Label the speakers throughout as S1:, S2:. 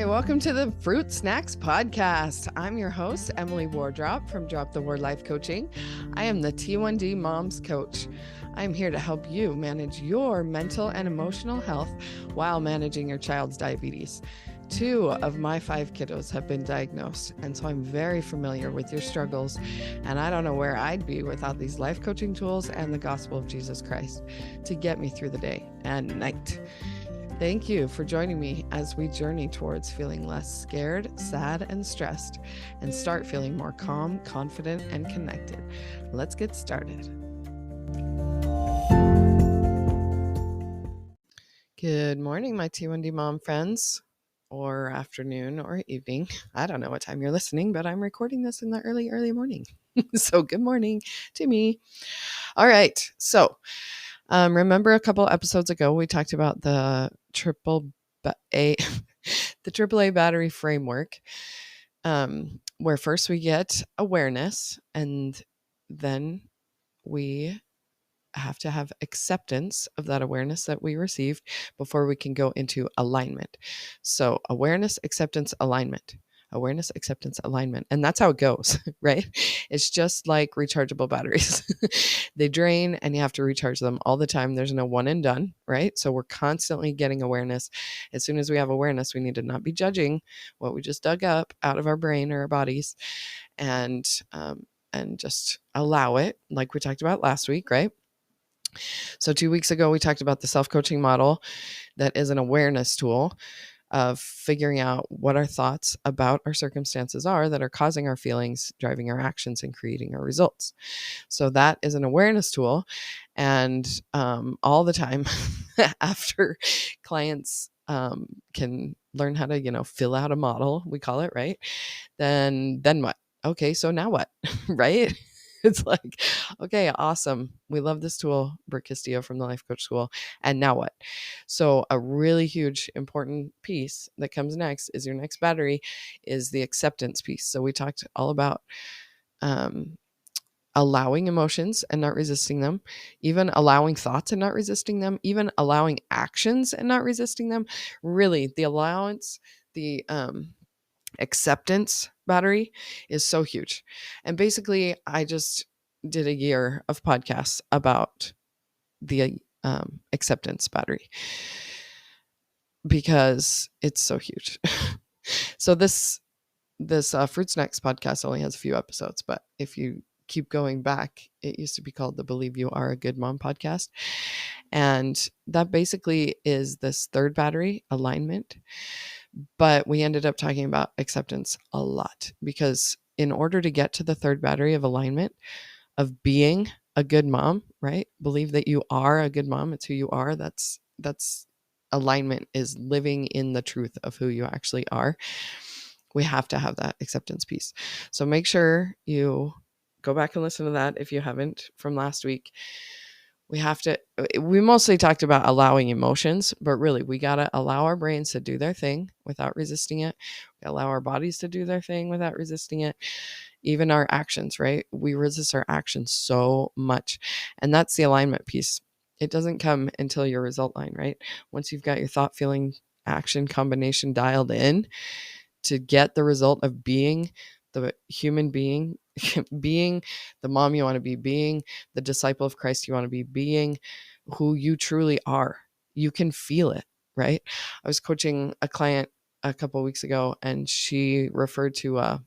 S1: welcome to the Fruit Snacks Podcast. I'm your host, Emily Wardrop from Drop the Word Life Coaching. I am the T1D Moms Coach. I'm here to help you manage your mental and emotional health while managing your child's diabetes. 2 of my 5 kiddos have been diagnosed, and so I'm very familiar with your struggles, and I don't know where I'd be without these life coaching tools and the gospel of Jesus Christ to get me through the day and night. Thank you for joining me as we journey towards feeling less scared, sad, and stressed, and start feeling more calm, confident, and connected. Let's get started. Good morning, my T1D mom friends, or afternoon or evening. I don't know what time you're listening, but I'm recording this in the early morning. So good morning to me. All right. So remember a couple episodes ago, we talked about the AAA battery framework, where first we get awareness, and then we have to have acceptance of that awareness that we received before we can go into alignment. So awareness, acceptance, alignment. Awareness, acceptance, alignment. And that's how it goes, right? It's just like rechargeable batteries. They drain and you have to recharge them all the time. There's no one and done, right? So we're constantly getting awareness. As soon as we have awareness, we need to not be judging what we just dug up out of our brain or our bodies, and just allow it, like we talked about last week, right? So 2 weeks ago, we talked about the self-coaching model that is an awareness tool of figuring out what our thoughts about our circumstances are that are causing our feelings, driving our actions, and creating our results. So that is an awareness tool. And all the time after clients can learn how to, fill out a model, we call it, right? Then what? Okay, so now what? Right? It's like, okay, awesome. We love this tool, Brooke Castillo from the Life Coach School. And now what? So a really huge, important piece that comes next is your next battery is the acceptance piece. So we talked all about allowing emotions and not resisting them, even allowing thoughts and not resisting them, even allowing actions and not resisting them. Really, the allowance, the acceptance battery is so huge. And basically, I just did a year of podcasts about the acceptance battery because it's so huge. So this Fruit Snacks podcast only has a few episodes, but if you keep going back, it used to be called the Believe You Are a Good Mom podcast. And that basically is this third battery, alignment. But we ended up talking about acceptance a lot because in order to get to the third battery of alignment, of being a good mom, right? Believe that you are a good mom. It's who you are. That's alignment, is living in the truth of who you actually are. We have to have that acceptance piece. So make sure you go back and listen to that if you haven't, from last week. We mostly talked about allowing emotions, but really we got to allow our brains to do their thing without resisting it. We allow our bodies to do their thing without resisting it. Even our actions, right? We resist our actions so much. And that's the alignment piece. It doesn't come until your result line, right? Once you've got your thought, feeling, action combination dialed in to get the result of being the human being, being the mom you want to be, being the disciple of Christ you want to be, being who you truly are. You can feel it, right? I was coaching a client a couple of weeks ago, and she referred to a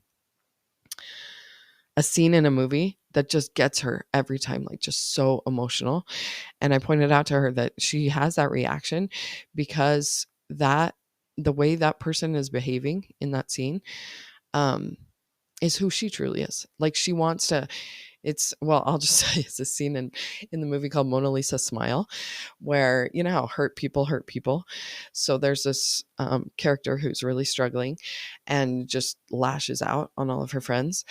S1: scene in a movie that just gets her every time, like just so emotional. And I pointed out to her that she has that reaction because the way that person is behaving in that scene is who she truly is. Like she wants to, I'll just say it's a scene in the movie called Mona Lisa Smile, where, how hurt people. So there's this character who's really struggling and just lashes out on all of her friends.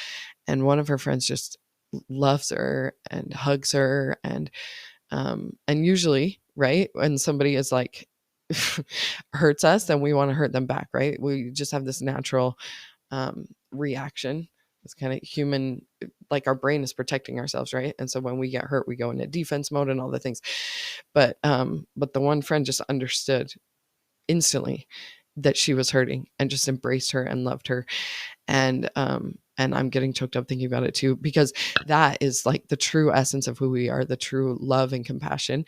S1: And one of her friends just loves her and hugs her. And usually, right, when somebody is like, hurts us, then we want to hurt them back, right? We just have this natural reaction. It's kind of human, like our brain is protecting ourselves, right? And so when we get hurt, we go into defense mode and all the things. But the one friend just understood instantly that she was hurting and just embraced her and loved her. And I'm getting choked up thinking about it too, because that is like the true essence of who we are, the true love and compassion.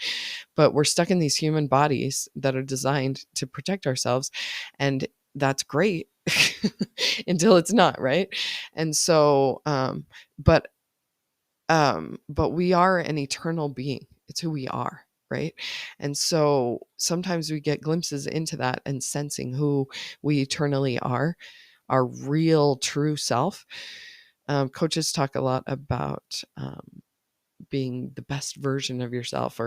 S1: But we're stuck in these human bodies that are designed to protect ourselves. And that's great until it's not, right? And so, but we are an eternal being. It's who we are, right? And so sometimes we get glimpses into that and sensing who we eternally are, our real true self. Coaches talk a lot about being the best version of yourself,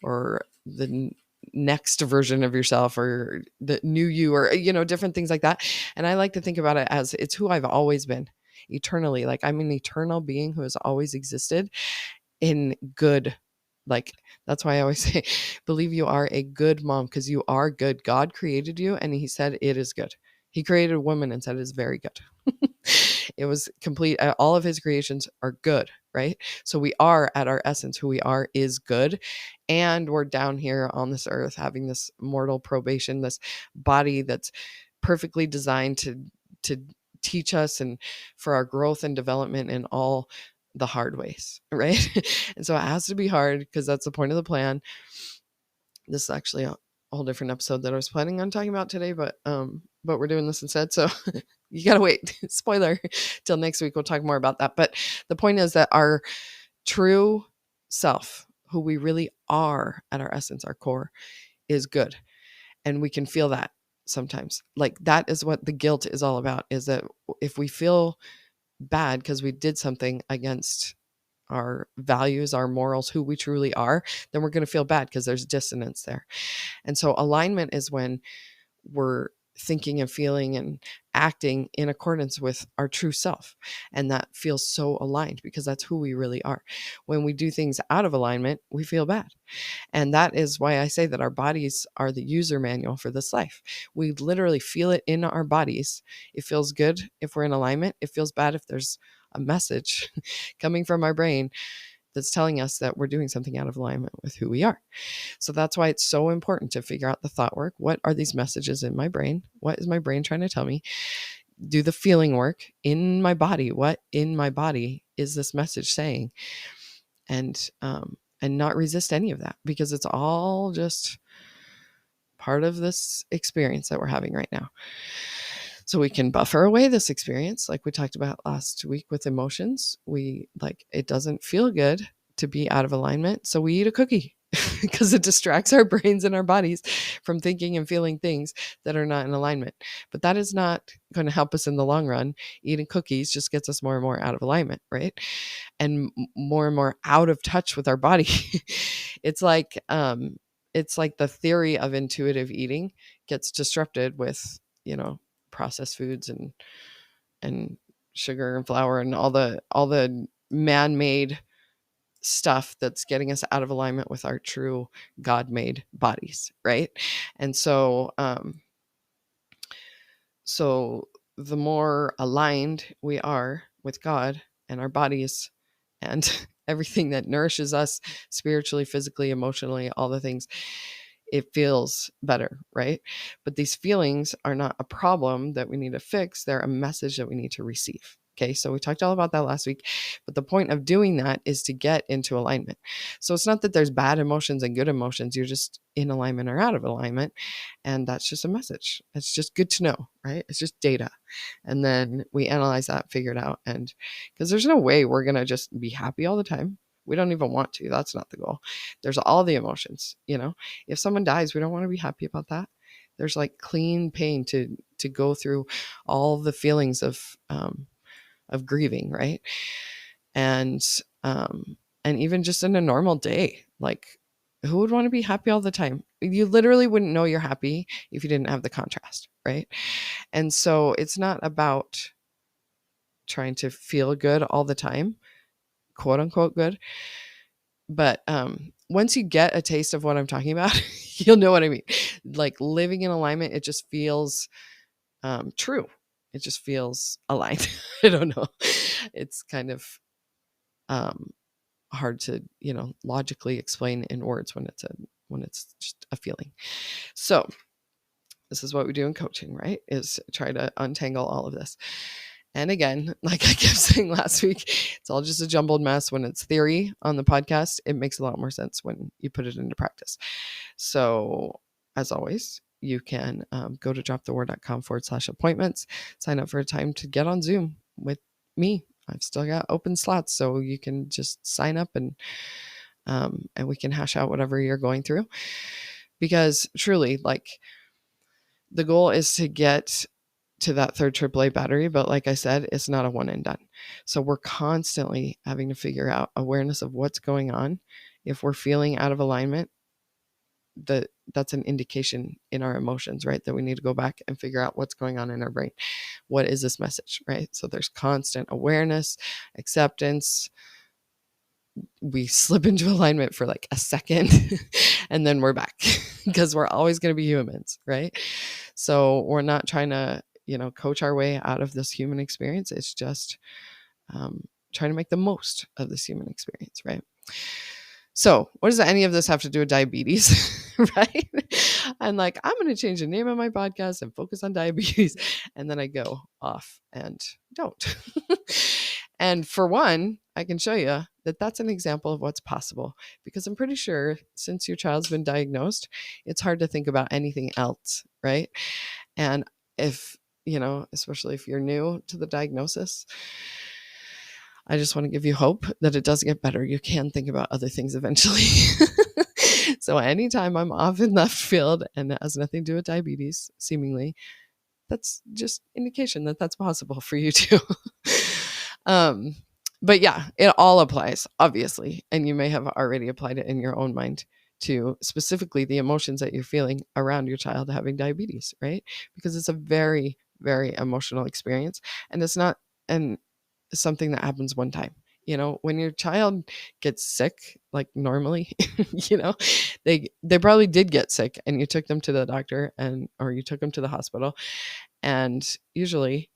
S1: or the next version of yourself, or the new you, or different things like that. And I like to think about it as it's who I've always been eternally. Like I'm an eternal being who has always existed in good. Like that's why I always say believe you are a good mom, because you are good. God created you and he said it is good. He created a woman and said it is very good. It was complete. All of his creations are good, right? So we are at our essence, who we are is good. And we're down here on this earth having this mortal probation, this body that's perfectly designed to teach us and for our growth and development in all the hard ways, right? And so it has to be hard because that's the point of the plan. This is actually a whole different episode that I was planning on talking about today, but we're doing this instead. So you gotta wait. Spoiler till next week. We'll talk more about that. But the point is that our true self, who we really are at our essence, our core, is good. And we can feel that sometimes. Like that is what the guilt is all about, is that if we feel bad because we did something against our values, our morals, who we truly are, then we're going to feel bad because there's dissonance there. And so alignment is when we're thinking and feeling and acting in accordance with our true self. And that feels so aligned because that's who we really are. When we do things out of alignment, we feel bad. And that is why I say that our bodies are the user manual for this life. We literally feel it in our bodies. It feels good if we're in alignment. It feels bad if there's a message coming from our brain that's telling us that we're doing something out of alignment with who we are. So that's why it's so important to figure out the thought work. What are these messages in my brain? What is my brain trying to tell me? Do the feeling work in my body. What in my body is this message saying? And not resist any of that, because it's all just part of this experience that we're having right now. So we can buffer away this experience, like we talked about last week with emotions. It doesn't feel good to be out of alignment, so we eat a cookie because it distracts our brains and our bodies from thinking and feeling things that are not in alignment. But that is not going to help us in the long run. Eating cookies just gets us more and more out of alignment, right? And more out of touch with our body. It's like the theory of intuitive eating gets disrupted with, processed foods and sugar and flour and all the man-made stuff that's getting us out of alignment with our true God-made bodies, right? And so the more aligned we are with God and our bodies and everything that nourishes us spiritually, physically, emotionally, all the things, it feels better, right? But these feelings are not a problem that we need to fix. They're a message that we need to receive. Okay, so we talked all about that last week, but the point of doing that is to get into alignment. So it's not that there's bad emotions and good emotions. You're just in alignment or out of alignment. And that's just a message. It's just good to know, right? It's just data. And then we analyze that, figure it out. And because there's no way we're going to just be happy all the time. We don't even want to. That's not the goal. There's all the emotions, If someone dies, we don't want to be happy about that. There's like clean pain to go through all the feelings of grieving, right? And even just in a normal day, like who would want to be happy all the time? You literally wouldn't know you're happy if you didn't have the contrast, right? And so it's not about trying to feel good all the time, quote unquote good. But once you get a taste of what I'm talking about, you'll know what I mean. Like living in alignment, it just feels true. It just feels aligned. I don't know. It's kind of hard to, logically explain in words when it's just a feeling. So This is what we do in coaching, right? Is try to untangle all of this. And again, like I kept saying last week, it's all just a jumbled mess. When it's theory on the podcast, it makes a lot more sense when you put it into practice. So as always, you can go to droptheword.com/appointments, sign up for a time to get on Zoom with me. I've still got open slots, so you can just sign up and we can hash out whatever you're going through. Because truly, like, the goal is to get to that third AAA battery, but like I said, it's not a one and done. So we're constantly having to figure out awareness of what's going on. If we're feeling out of alignment, that's an indication in our emotions, right? That we need to go back and figure out what's going on in our brain. What is this message, right? So there's constant awareness, acceptance. We slip into alignment for like a second and then we're back because we're always going to be humans, right? So we're not trying to, coach our way out of this human experience. It's just trying to make the most of this human experience, right? So what does any of this have to do with diabetes, right? I'm like, I'm going to change the name of my podcast and focus on diabetes. And then I go off and don't. And for one, I can show you that that's an example of what's possible, because I'm pretty sure since your child's been diagnosed, it's hard to think about anything else, right? And if, especially if you're new to the diagnosis, I just want to give you hope that it does get better. You can think about other things eventually. So anytime I'm off in left field and it has nothing to do with diabetes, seemingly, that's just indication that that's possible for you too. But yeah, it all applies, obviously. And you may have already applied it in your own mind to specifically the emotions that you're feeling around your child having diabetes, right? Because it's a very, very emotional experience. And it's not something that happens one time. When your child gets sick, like normally, they probably did get sick and you took them to the doctor or you took them to the hospital. And usually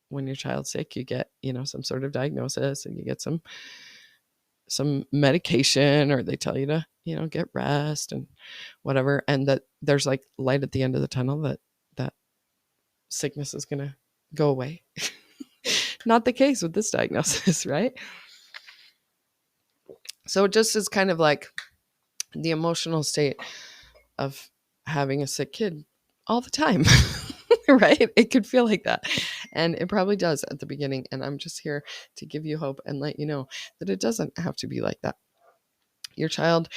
S1: when your child's sick, you get, some sort of diagnosis and you get some medication, or they tell you to, get rest and whatever. And that there's like light at the end of the tunnel that sickness is going to go away. Not the case with this diagnosis, right? So it just is kind of like the emotional state of having a sick kid all the time, right? It could feel like that. And it probably does at the beginning. And I'm just here to give you hope and let you know that it doesn't have to be like that. Your child,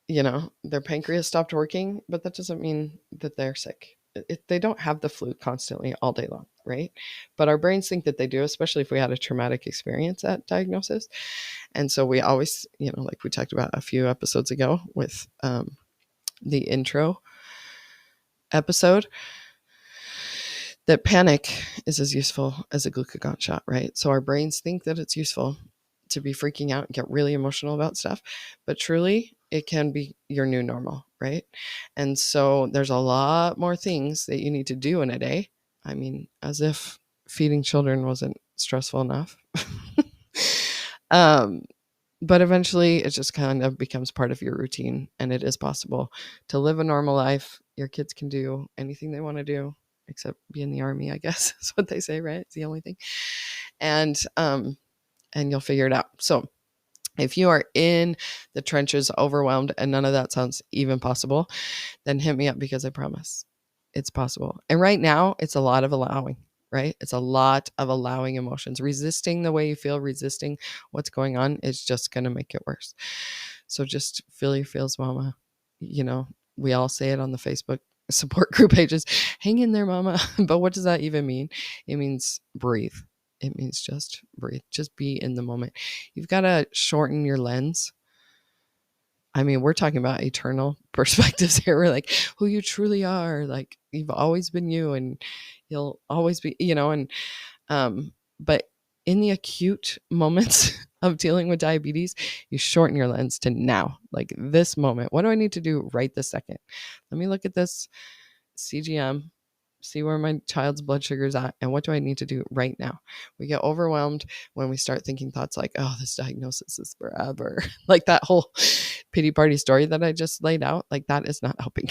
S1: their pancreas stopped working, but that doesn't mean that they're sick. They don't have the flu constantly all day long, right? But our brains think that they do, especially if we had a traumatic experience at diagnosis. And so we always, like we talked about a few episodes ago with the intro episode, that panic is as useful as a glucagon shot, right? So our brains think that it's useful to be freaking out and get really emotional about stuff, but truly it can be your new normal, right? And so there's a lot more things that you need to do in a day. I mean, as if feeding children wasn't stressful enough. But eventually it just kind of becomes part of your routine, and it is possible to live a normal life. Your kids can do anything they want to do except be in the army, I guess is what they say, right? It's the only thing. And you'll figure it out. So if you are in the trenches, overwhelmed, and none of that sounds even possible, then hit me up, because I promise it's possible. And right now it's a lot of allowing, right? It's a lot of allowing emotions. Resisting the way you feel, resisting what's going on is just going to make it worse. So just feel your feels, mama. We all say it on the Facebook support group pages. Hang in there, mama. But what does that even mean? It means breathe. It means just breathe. Just be in the moment. You've got to shorten your lens. I mean, we're talking about eternal perspectives here. We're like, who you truly are. Like, you've always been you, and you'll always be, but in the acute moments of dealing with diabetes, you shorten your lens to now, like this moment. What do I need to do right this second? Let me look at this CGM, see where my child's blood sugar is at, and what do I need to do right now? We get overwhelmed when we start thinking thoughts like, oh, this diagnosis is forever. Like that whole pity party story that I just laid out, like that is not helping,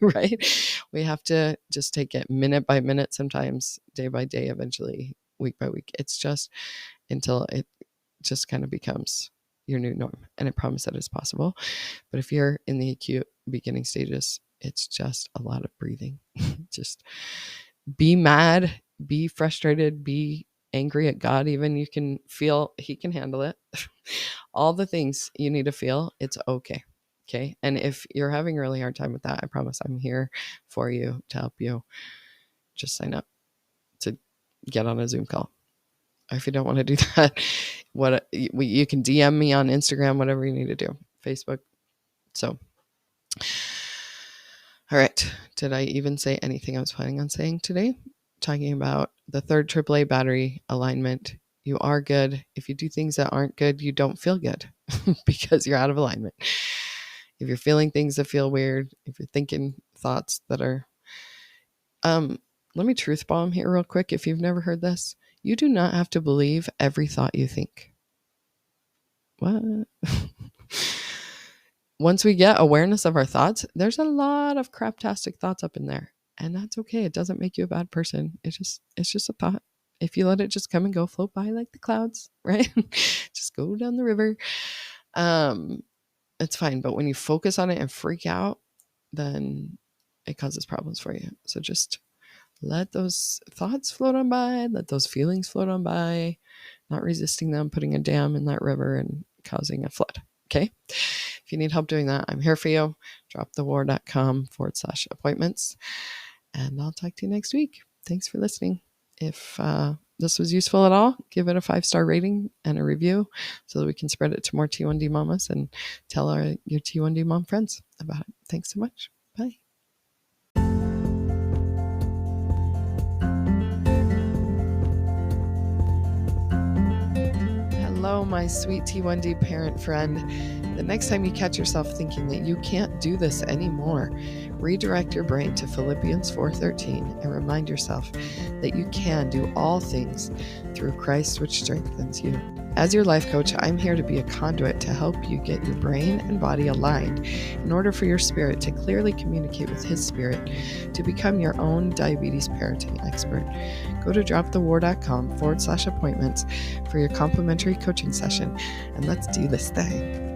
S1: right? We have to just take it minute by minute, sometimes day by day, eventually week by week. It's just until it just kind of becomes your new norm. And I promise that is possible. But if you're in the acute beginning stages, it's just a lot of breathing. Just be mad, be frustrated, be angry at God. Even you can feel he can handle it. All the things you need to feel, it's okay. Okay. And if you're having a really hard time with that, I promise I'm here for you to help you. Just sign up to get on a Zoom call. Or if you don't want to do that, you can DM me on Instagram, whatever you need to do, Facebook. So, all right. Did I even say anything I was planning on saying today? Talking about the third AAA battery alignment. You are good. If you do things that aren't good, you don't feel good because you're out of alignment. If you're feeling things that feel weird, if you're thinking thoughts that are, let me truth bomb here real quick. If you've never heard this, you do not have to believe every thought you think. What? Once we get awareness of our thoughts, there's a lot of craptastic thoughts up in there. And that's okay. It doesn't make you a bad person. It's just a thought. If you let it just come and go, float by like the clouds, right? Just go down the river. It's fine. But when you focus on it and freak out, then it causes problems for you. So just let those thoughts float on by, let those feelings float on by, not resisting them, putting a dam in that river and causing a flood. Okay. If you need help doing that, I'm here for you. dropthewar.com/appointments. And I'll talk to you next week. Thanks for listening. If this was useful at all, give it a 5-star rating and a review so that we can spread it to more T1D mamas and tell your T1D mom friends about it. Thanks so much. Bye. Hello, my sweet T1D parent friend. The next time you catch yourself thinking that you can't do this anymore, redirect your brain to Philippians 4:13 and remind yourself that you can do all things through Christ, which strengthens you. As your life coach, I'm here to be a conduit to help you get your brain and body aligned in order for your spirit to clearly communicate with His Spirit to become your own diabetes parenting expert. Go to dropthewar.com/appointments for your complimentary coaching session, and let's do this thing.